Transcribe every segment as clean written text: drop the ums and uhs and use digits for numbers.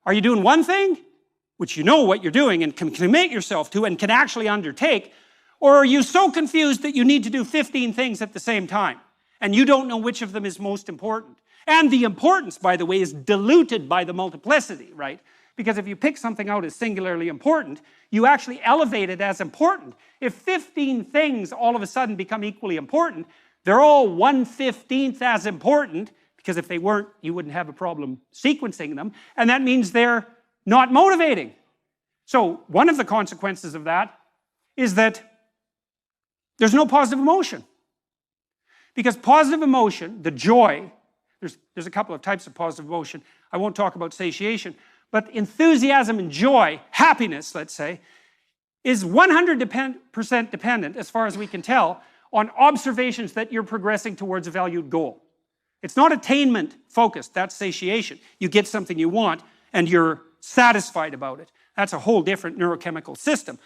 Are you doing one thing, which you know what you're doing and can commit yourself to and can actually undertake, or are you so confused that you need to do 15 things at the same time, and you don't know which of them is most important? And the importance, by the way, is diluted by the multiplicity, right? Because if you pick something out as singularly important, you actually elevate it as important. If 15 things all of a sudden become equally important, they're all 1/15th as important, because if they weren't, you wouldn't have a problem sequencing them, and that means they're not motivating. So one of the consequences of that is that there's no positive emotion. Because positive emotion, the joy, there's a couple of types of positive emotion. I won't talk about satiation, but enthusiasm and joy, happiness, let's say, is 100% dependent, as far as we can tell, on observations that you're progressing towards a valued goal. It's not attainment focused, that's satiation. You get something you want and you're satisfied about it. That's a whole different neurochemical system.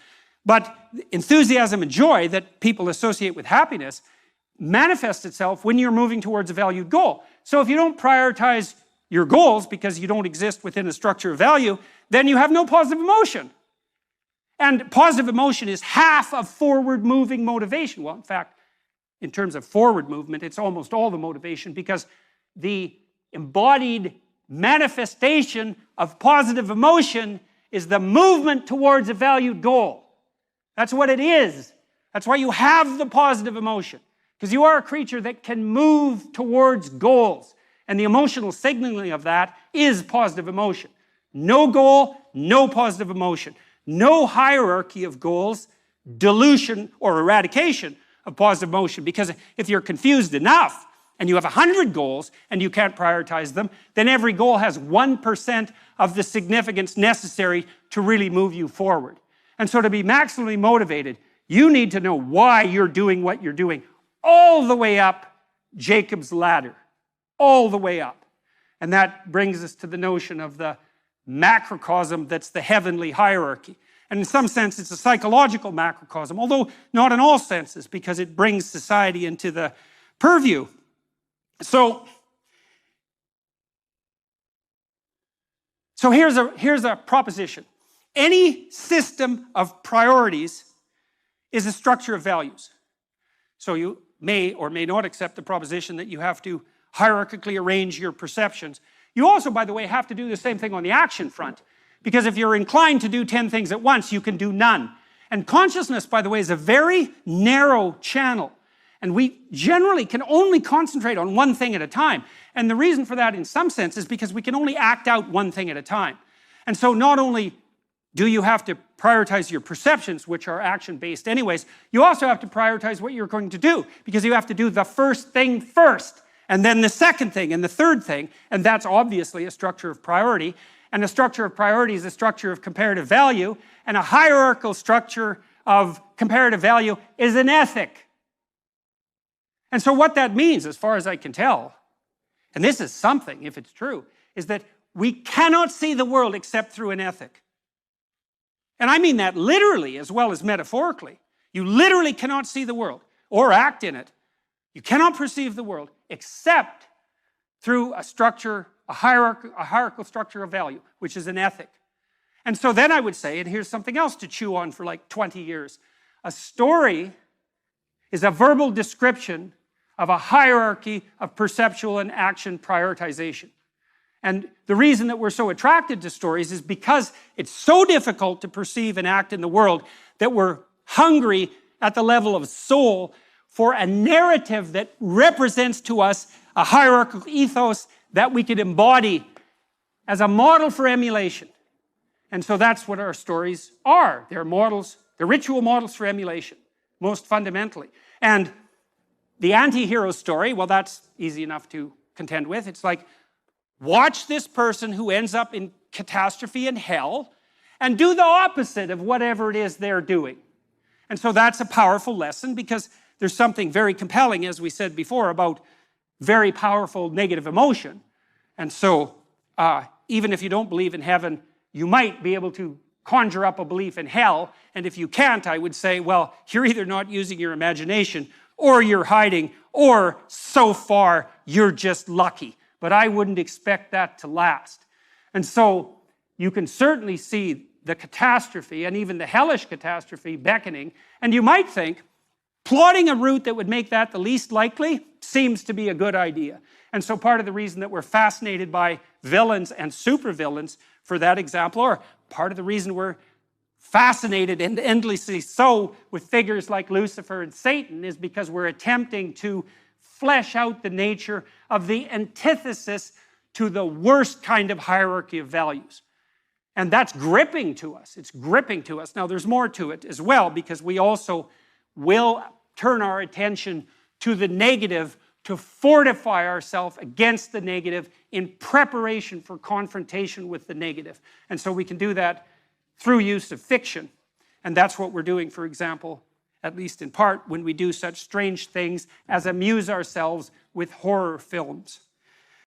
But enthusiasm and joy that people associate with happiness manifests itself when you're moving towards a valued goal. So if you don't prioritize your goals because you don't exist within a structure of value, then you have no positive emotion. And positive emotion is half of forward-moving motivation. Well, in fact, in terms of forward movement, it's almost all the motivation, because the embodied manifestation of positive emotion is the movement towards a valued goal. That's what it is. That's why you have the positive emotion, because you are a creature that can move towards goals. And the emotional signaling of that is positive emotion. No goal, no positive emotion. No hierarchy of goals, dilution or eradication of positive emotion. Because if you're confused enough and you have 100 goals and you can't prioritize them, then every goal has 1% of the significance necessary to really move you forward. And so to be maximally motivated, you need to know why you're doing what you're doing, all the way up Jacob's ladder, all the way up. And that brings us to the notion of the macrocosm that's the heavenly hierarchy. And in some sense, it's a psychological macrocosm, although not in all senses, because it brings society into the purview. So here's a proposition. Any system of priorities is a structure of values. So you may or may not accept the proposition that you have to hierarchically arrange your perceptions. You also, by the way, have to do the same thing on the action front. Because if you're inclined to do 10 things at once, you can do none. And consciousness, by the way, is a very narrow channel. And we generally can only concentrate on one thing at a time. And the reason for that, in some sense, is because we can only act out one thing at a time. And so not only do you have to prioritize your perceptions, which are action-based anyways, you also have to prioritize what you're going to do, because you have to do the first thing first, and then the second thing, and the third thing, and that's obviously a structure of priority. And a structure of priority is a structure of comparative value, and a hierarchical structure of comparative value is an ethic. And so what that means, as far as I can tell, and this is something, if it's true, is that we cannot see the world except through an ethic. And I mean that literally as well as metaphorically. You literally cannot see the world or act in it. You cannot perceive the world except through a structure, a hierarchical structure of value, which is an ethic. And so then I would say, and here's something else to chew on for like 20 years, a story is a verbal description of a hierarchy of perceptual and action prioritization. And the reason that we're so attracted to stories is because it's so difficult to perceive and act in the world that we're hungry at the level of soul for a narrative that represents to us a hierarchical ethos that we could embody as a model for emulation. And so that's what our stories are. They're models, they're ritual models for emulation, most fundamentally. And the anti-hero story, well, that's easy enough to contend with. It's like, watch this person who ends up in catastrophe and hell and do the opposite of whatever it is they're doing. And so that's a powerful lesson, because there's something very compelling, as we said before, about very powerful negative emotion. And so even if you don't believe in heaven, you might be able to conjure up a belief in hell. And if you can't, I would say, well, you're either not using your imagination, or you're hiding, or so far you're just lucky. But I wouldn't expect that to last. And so you can certainly see the catastrophe and even the hellish catastrophe beckoning. And you might think, plotting a route that would make that the least likely seems to be a good idea. And so part of the reason that we're fascinated by villains and supervillains, for that example, or part of the reason we're fascinated and endlessly so with figures like Lucifer and Satan, is because we're attempting to flesh out the nature of the antithesis to the worst kind of hierarchy of values. And that's gripping to us. It's gripping to us. Now, there's more to it as well, because we also will turn our attention to the negative to fortify ourselves against the negative in preparation for confrontation with the negative. And so we can do that through use of fiction. And that's what we're doing, for example, at least in part, when we do such strange things as amuse ourselves with horror films.